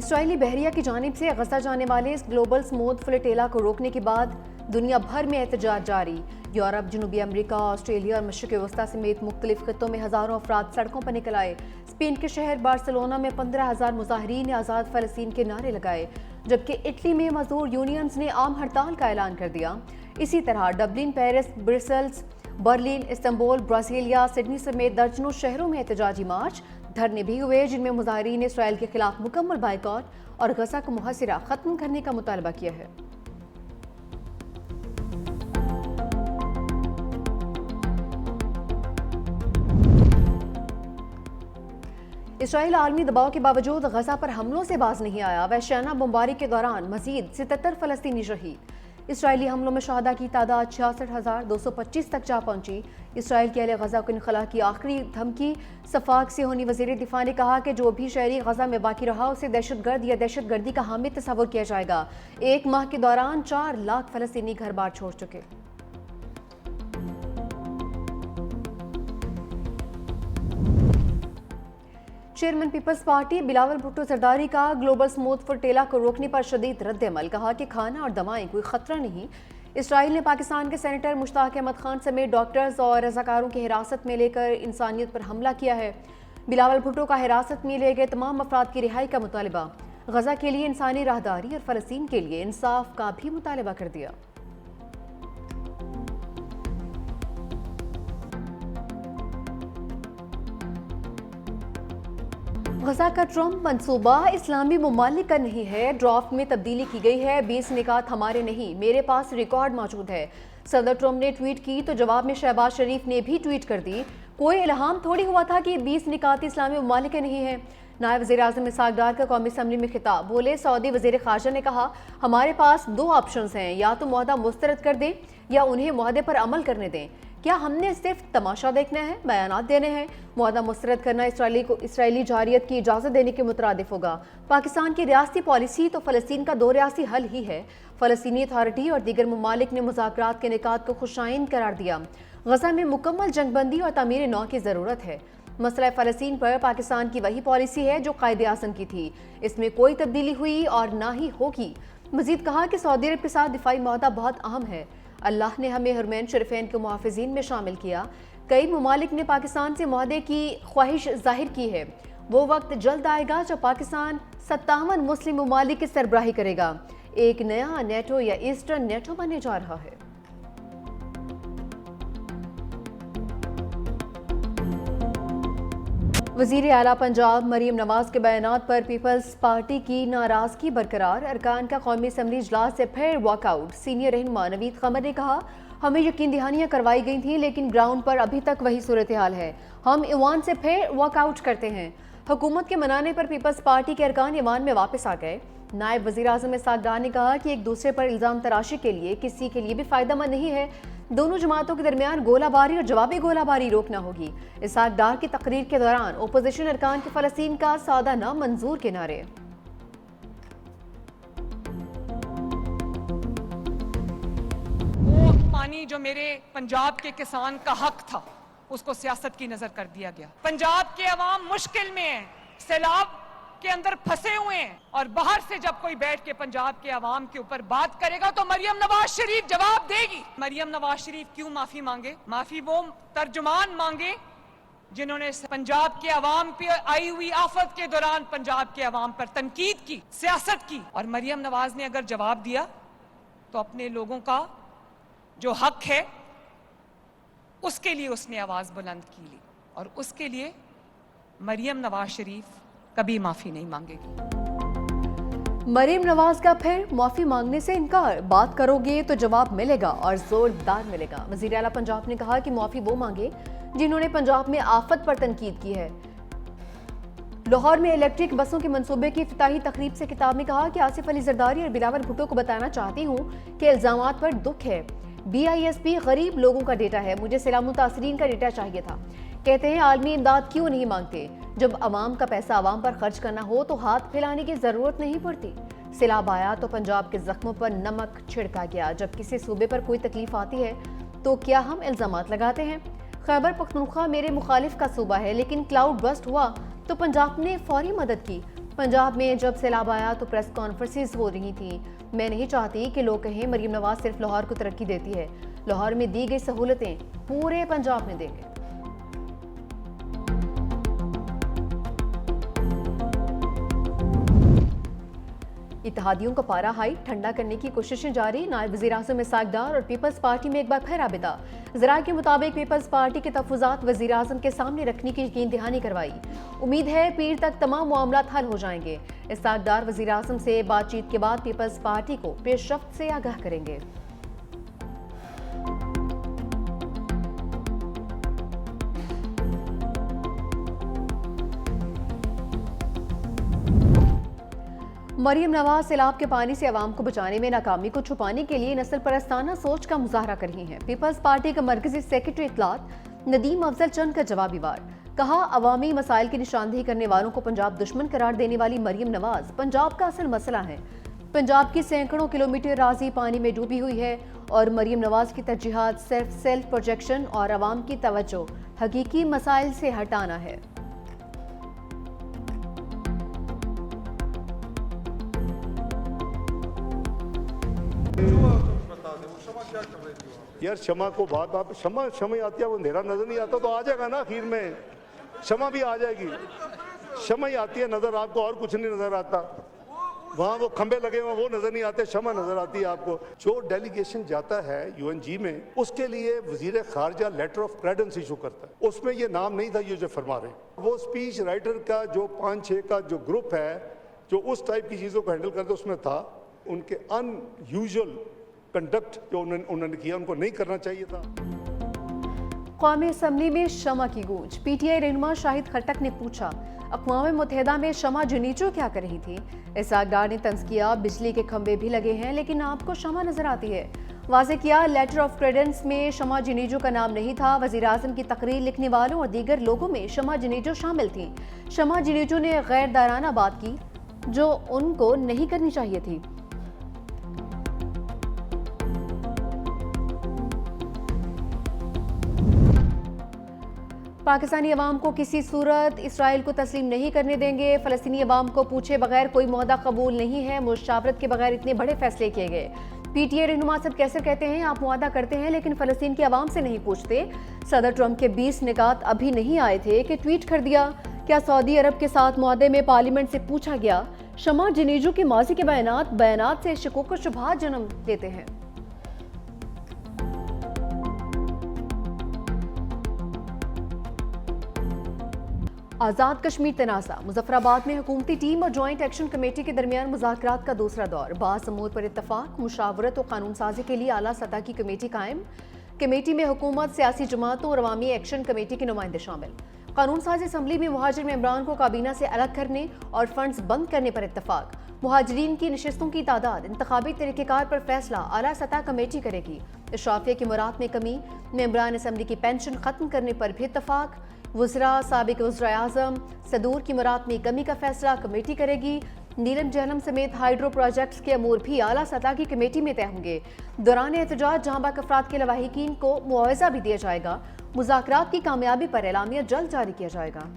Israeli बहरिया की जानिब से गजा जाने वाले इस ग्लोबल स्मूथ फ्लोटिला को रोकने के बाद दुनिया भर में एहतजाज जारी। यूरोप, जनूबी अमेरिका, ऑस्ट्रेलिया और मशरक़ वस्ता समेत मुख्तलिफ खित्तों में हज़ारों अफराद सड़कों पर निकल आए। स्पेन के शहर बार्सिलोना में 15,000 मुजाहिरीन ने आज़ाद फ़लस्तीन के नारे लगाए, जबकि इटली में मजदूर यूनियंस ने आम हड़ताल का ऐलान कर दिया। इसी तरह Dublin, Paris, Brussels, Berlin, Istanbul, Brasilia, Sydney समेत दर्जनों शहरों में एहतजाजी मार्च, धरने भी हुए, जिनमें मुजाहिरीन ने इसराइल के खिलाफ मुकम्मल बाइकॉट और गजा को मुहसरा खत्म करने का मुतालबा किया है। इसराइल आलमी दबाव के बावजूद गजा पर हमलों से बाज नहीं आया। वहशियाना बमबारी के दौरान मजीद 77 फलस्तीनी शहीद। इसराइली हमलों में शहादा की तादाद 66,225 तक जा पहुंची। इसराइल के अहले गजा को इनखला की आखिरी धमकी। सफाक से होनी वज़ीर दिफा ने कहा कि जो भी शहरी गजा में बाकी रहा उसे दहशतगर्द या दहशतगर्दी का हामी तस्वुर किया जाएगा। एक माह के दौरान 4 लाख फलस्तीनी घर बार छोड़ चुके। चेयरमैन पीपल्स पार्टी बिलावल भुट्टो जरदारी का ग्लोबल स्मूथ फ्लोटिला को रोकने पर शदीद रद्द-ए-अमल। कहा कि खाना और दवाएं कोई खतरा नहीं। इसराइल ने पाकिस्तान के सेनेटर मुश्ताक अहमद खान समेत डॉक्टर्स और रजाकारों की हिरासत में लेकर इंसानियत पर हमला किया है। बिलावल भुट्टो का हिरासत में लिए गए तमाम अफराद की रिहाई का मुतालबा। गजा के लिए इंसानी राहदारी और फ़लस्तीन के लिए इंसाफ का भी मुतालबा कर दिया। गजा का ट्रम्प मंसूबा इस्लामी ममालिक का नहीं है। ड्राफ्ट में तब्दीली की गई है। 20 निकात हमारे नहीं, मेरे पास रिकॉर्ड मौजूद है। सदर ट्रम्प ने ट्वीट की तो जवाब में शहबाज शरीफ ने भी ट्वीट कर दी। कोई इल्हाम थोड़ी हुआ था कि 20 निकात इस्लामी ममालिक के नहीं है। नायब वज़ीर आज़म इसहाक डार का कौमी असम्बली में खिताब। बोले, सऊदी वज़ीर ख़ारजा ने कहा हमारे पास 2 ऑप्शंस हैं, या तो मुआहदा मुस्तरद कर दें या उन्हें मुआहदे पर अमल करने दें। क्या हमने सिर्फ तमाशा देखना है, बयानात देने हैं? मुआहदा मुस्तरद करना इसराइली जारियत की इजाज़त देने के मुतरादिफ होगा। पाकिस्तान की रियासती पॉलिसी तो फ़लस्तीन का 2 रियासी हल ही है। फ़लस्तीनी अथॉरिटी और दीगर ममालिक ने मुज़ाकरात के निकात को खुशाइंद करार दिया। गजा में मुकम्मल जंगबंदी और तामीर नौ की ज़रूरत है। मसला फ़लस्तीन पर पाकिस्तान की वही पॉलिसी है जो कायदे आज़म की थी। इसमें कोई तब्दीली हुई और ना ही होगी। मज़ीद कहा कि सऊदी अरब के साथ दिफाई मुआहदा बहुत अहम है। अल्लाह ने हमें हरमैन शरीफैन के मुहाफ़िज़ीन में शामिल किया। कई ममालिक ने पाकिस्तान से मुआहदे की ख्वाहिश जाहिर की है। वो वक्त जल्द आएगा जब पाकिस्तान 57 मुस्लिम ममालिक की सरबराही करेगा। एक नया नेटो या ईस्टर्न नेटो बनने जा रहा है। वज़ीर आला पंजाब मरीम नवाज के बयानात पर पीपल्स पार्टी की नाराजगी बरकरार। अरकान का कौमी असम्बली इजलास से फिर वॉकआउट। सीनियर रहनुमा नवीद क़मर ने कहा हमें यकीन दहानियाँ करवाई गई थी, लेकिन ग्राउंड पर अभी तक वही सूरत हाल है। हम ईवान से फिर वॉकआउट करते हैं। हुकूमत के मनाने पर पीपल्स पार्टी के अरकान ईवान में वापस आ गए। नायब वज़ीर आज़म इसहाक डार ने कहा कि एक दूसरे पर इल्ज़ाम तराशी के लिए किसी के लिए भी फ़ायदेमंद नहीं है। दोनों जमातों के दरमियान गोलाबारी और जवाबी गोलाबारी रोकना होगी। इसहाक डार की तकरीर के दौरान ओपोजिशन अरकान के फ़लस्तीन का सादा ना मंजूर के नारे। वो पानी जो मेरे पंजाब के किसान का हक था उसको सियासत की नजर कर दिया गया। पंजाब के अवाम मुश्किल में है, सैलाब के अंदर फंसे हुए हैं, और बाहर से जब कोई बैठ के पंजाब के अवाम के ऊपर बात करेगा तो मरियम नवाज शरीफ जवाब देगी। मरियम नवाज शरीफ क्यों माफी मांगे? माफी वो तर्जुमान मांगे जिन्होंने पंजाब के अवाम पे आई हुई आफत के दौरान पंजाब के अवाम पर तनकीद की, सियासत की। और मरियम नवाज ने अगर जवाब दिया तो अपने लोगों का जो हक है उसके लिए उसने आवाज बुलंद की ली, और उसके लिए मरियम नवाज शरीफ कभी माफी नहीं मांगेगी। मरीम नवाज का फिर माफी मांगने से इनकार। बात करोगे तो जवाब मिलेगा और जोरदार मिलेगा। वज़ीर आला पंजाब ने कहा कि माफी वो मांगे जिन्होंने पंजाब में आफत पर तनकीद की है। लाहौर में इलेक्ट्रिक बसों के मंसूबे की इफ्तिताही तकरीब से खिताब में कहा कि आसिफ अली जरदारी और बिलावल भुट्टो को बताना चाहती हूँ कि इल्जामात पर दुख है। BISP गरीब लोगों का डेटा है, मुझे सैलाब मुतासरीन का डेटा चाहिए था। कहते हैं आलमी इमदाद क्यों नहीं मांगते? जब अवाम का पैसा अवाम पर खर्च करना हो तो हाथ फैलाने की जरूरत नहीं पड़ती। सैलाब आया तो पंजाब के जख्मों पर नमक छिड़का गया। जब किसी सूबे पर कोई तकलीफ आती है तो क्या हम इल्जामात लगाते हैं? खैबर पख्तूनख्वा मेरे मुखालिफ का सूबा है, लेकिन क्लाउड बस्ट हुआ तो पंजाब ने फौरी मदद की। पंजाब में जब सैलाब आया तो प्रेस कॉन्फ्रेंसेस हो रही थी। मैं नहीं चाहती कि लोग कहें मरीम नवाज सिर्फ लाहौर को तरक्की देती है। लाहौर में दी गई सहूलतें पूरे पंजाब में देंगे। इत्तेहादियों का पारा हाई, ठंडा करने की कोशिशें जारी। नायब वज़ीर-ए-आज़म इसहाक डार और पीपल्स पार्टी में एक बार फिर राबिता। ज़राए के मुताबिक पीपल्स पार्टी के तहफ़्फ़ुज़ात वज़ीर-ए-आज़म के सामने रखने की यकीन दहानी करवाई। उम्मीद है पीर तक तमाम मामलात हल हो जाएंगे। इसहाक डार वज़ीर-ए-आज़म से बातचीत के बाद पीपल्स पार्टी को पेशरफ्त से आगाह करेंगे। मरीम नवाज सैलाब के पानी से अवाम को बचाने में नाकामी को छुपाने के लिए नस्ल परस्ताना सोच का मुजाहरा कर रही हैं। पीपल्स पार्टी का मरकजी सेक्रेटरी इत्तलात नदीम अफजल चंद का जवाबी वार। कहा, अवामी मसाइल की निशानदेही करने वालों को पंजाब दुश्मन करार देने वाली मरीम नवाज पंजाब का असल मसला है। पंजाब की सैकड़ों किलोमीटर राजी पानी में डूबी हुई है और मरीम नवाज की तरजीहात सिर्फ सेल्फ प्रोजेक्शन और अवाम की तवज्जो हकीकी मसाइल से हटाना है। यार शमा को बात आप शमा आती है, वो अंधेरा नजर नहीं आता तो आ जाएगा ना, आखिर में शमा भी आ जाएगी। शमा ही आती है नजर आपको, और कुछ नहीं नजर आता। वहाँ वो खंबे लगे हुए वो नजर नहीं आते, शमा नजर आती है आपको। जो डेलीगेशन जाता है UNG में, उसके लिए वजीर खारजा लेटर ऑफ क्रेडेंस इशू करता है। उसमें ये नाम नहीं था ये जो फरमा रहे। वो स्पीच राइटर का जो 5-6 का जो ग्रुप है जो उस टाइप की चीज़ों को हैंडल करते उसमें था। उनके अनयूजुअल कंडक्ट जो उन्होंने किया उनको नहीं करना चाहिए था। कौमी असम्बली में शमा की गूंज। PTI रहनुमा शाहिद खट्टक ने पूछा, अक़वाम मुत्तहिदा में शमा जुनीचो क्या कर रही थी? इसहाक डार ने तंज़ किया, बिजली के खंभे भी लगे हैं लेकिन आपको शमा नजर आती है। वाज़े किया, लेटर ऑफ क्रेडेंस में शमा जुनीजो का नाम नहीं था। वज़ीर-ए-आज़म की तकरीर लिखने वालों और दीगर लोगों में शमा जुनीजो शामिल थी। शमा जुनीजो ने गैर दाराना बात की जो उनको नहीं करनी चाहिए थी। पाकिस्तानी अवाम को किसी सूरत इसराइल को तस्लीम नहीं करने देंगे। फ़लस्तीनी अवाम को पूछे बगैर कोई मुआहदा कबूल नहीं है। मुशावरत के बगैर इतने बड़े फैसले किए गए। PTI रहनुमा सब कैसे कहते हैं आप मुआहदा करते हैं लेकिन फ़लस्तीन के अवाम से नहीं पूछते। सदर ट्रंप के 20 निकात अभी नहीं आए थे कि ट्वीट कर दिया। क्या सऊदी अरब के साथ मुआहदे में पार्लियामेंट से पूछा गया? शमा जुनीजो के माजी के बयानात से शकों को शुबहात जन्म देते हैं। आज़ाद कश्मीर तनाज़ा। मुजफ्फराबाद में हुकूमती टीम और जॉइंट एक्शन कमेटी के दरमियान मुज़ाकरात का दूसरा दौर। बाज़ अमूर पर इत्तफाक। मुशावरत और कानून साजी के लिए आला सतह की कमेटी कायम। कमेटी में हुकूमत, सियासी जमातों और अवामी एक्शन कमेटी के नुमाइंदे शामिल। कानून साज असम्बली में मुहाजिर मेंबरान को काबीना से अलग करने और फंड्स बंद करने पर इत्तफाक। मुहाजिरीन की नशिस्तों की तादाद, इंतखाबी तरीक़ेकार पर फैसला आला सतह कमेटी करेगी। इशराफिया की मुराद में कमी, मेंबरान असम्बली की पेंशन खत्म करने पर भी इत्तफाक। वज़रा, साबिक वज़ीर-ए-आज़म सदूर की मुराद में कमी का फैसला कमेटी करेगी। नीलम जहलम समेत हाइड्रो प्रोजेक्ट्स के अमूर भी आला सतह की कमेटी में तय होंगे। दौरान एहतजाज जहां बाक अफराद के लवाहिकीन को मुआवजा भी दिया जाएगा। मुज़ाकरात की कामयाबी पर एलामिया जल्द जारी किया जाएगा।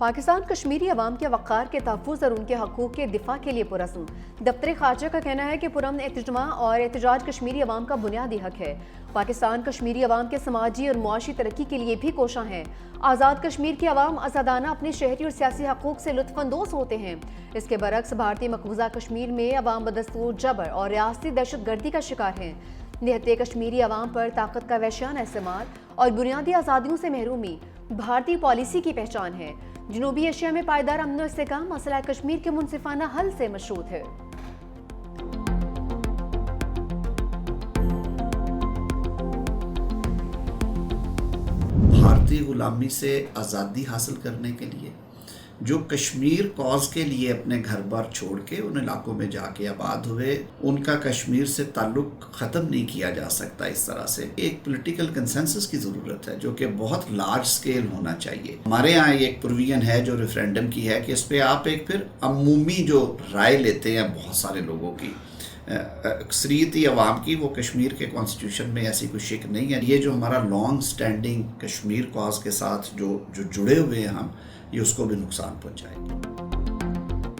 पाकिस्तान कश्मीरी अवाम के वक़ार के तहफ़्फ़ुज़ और उनके हकूक़ के दिफा के लिए पुरज़्म। दफ्तर ख़ारजा का कहना है कि पुरअमन एहतजाज और एहतजाज कश्मीरी अवाम का बुनियादी हक है। पाकिस्तान कश्मीरी अवाम के समाजी और मुआशी तरक्की के लिए भी कोशां है। आज़ाद कश्मीर के अवाम आज़ादाना अपने शहरी और सियासी हकूक़ से लुत्फ़अंदोज़ होते हैं। इसके बरक्स भारतीय मकबूजा कश्मीर में अवाम बदस्तूर जबर और रियासती दहशत गर्दी का शिकार हैं। निहत्ते कश्मीरी अवाम पर ताकत का वहशियाना इस्तेमाल और बुनियादी आज़ादियों से महरूमी भारतीय पॉलिसी की पहचान है। जनूबी एशिया में पायदार अमन और इस्तेहकाम मसला कश्मीर के मुनसिफाना हल से मशरूत है। भारतीय गुलामी से आज़ादी हासिल करने के लिए जो कश्मीर कॉज के लिए अपने घर बार छोड़ के उन इलाकों में जाके आबाद हुए, उनका कश्मीर से ताल्लुक ख़त्म नहीं किया जा सकता। इस तरह से एक पॉलिटिकल कंसेंसस की ज़रूरत है जो कि बहुत लार्ज स्केल होना चाहिए। हमारे यहाँ एक प्रोविजन है जो रेफरेंडम की है कि इस पर आप एक फिर अमूमी जो राय लेते हैं बहुत सारे लोगों की, अक्सरियती अवाम की, वो कश्मीर के कॉन्स्टिट्यूशन में ऐसी कोई शिक नहीं है। ये जो हमारा लॉन्ग स्टैंडिंग कश्मीर कॉज के साथ जो जुड़े हुए हैं हम, ये उसको भी नुकसान पहुंचाएंगे।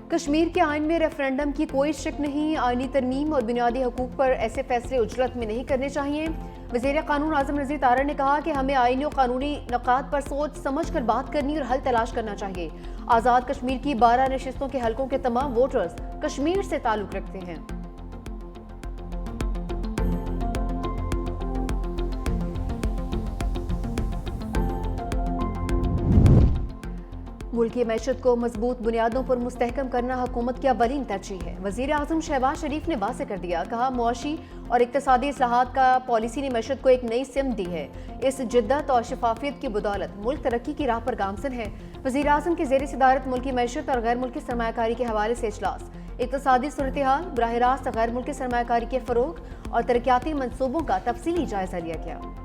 कश्मीर के आइन में रेफरेंडम की कोई शक नहीं। आइनी तरमीम और बुनियादी हकूक पर ऐसे फैसले उजलत में नहीं करने चाहिए। वज़ीर क़ानून आज़म नज़ीर तारड़ ने कहा कि हमें आइनी और कानूनी नुकात पर सोच समझ कर बात करनी और हल तलाश करना चाहिए। आज़ाद कश्मीर की 12 नशिस्तों के हलकों के तमाम वोटर्स कश्मीर से ताल्लुक़ रखते हैं। मुल्की मैशत को मजबूत बुनियादों पर मुस्तहकम करना हुकूमत की अव्वलीन तरजीह है। वज़ीर आज़म शहबाज शरीफ ने वाज़ेह कर दिया, कहा मुआशी और इक़्तिसादी इस्लाहात का पॉलिसी ने मैशत को एक नई सिमत दी है। इस जिद्दत और शफाफियत की बदौलत मुल्क तरक्की की राह पर गामज़न है। वज़ीर आज़म की ज़ेर सदारत मुल्की मैशत और गैर मुल्की सरमायाकारी के हवाले से इजलास, इक़्तिसादी सूरत हाल, बराह रास्त गैर मुल्की सरमायाकारी के फ़रोग़ और तरक्याती मंसूबों का तफसीली जायज़ा लिया गया।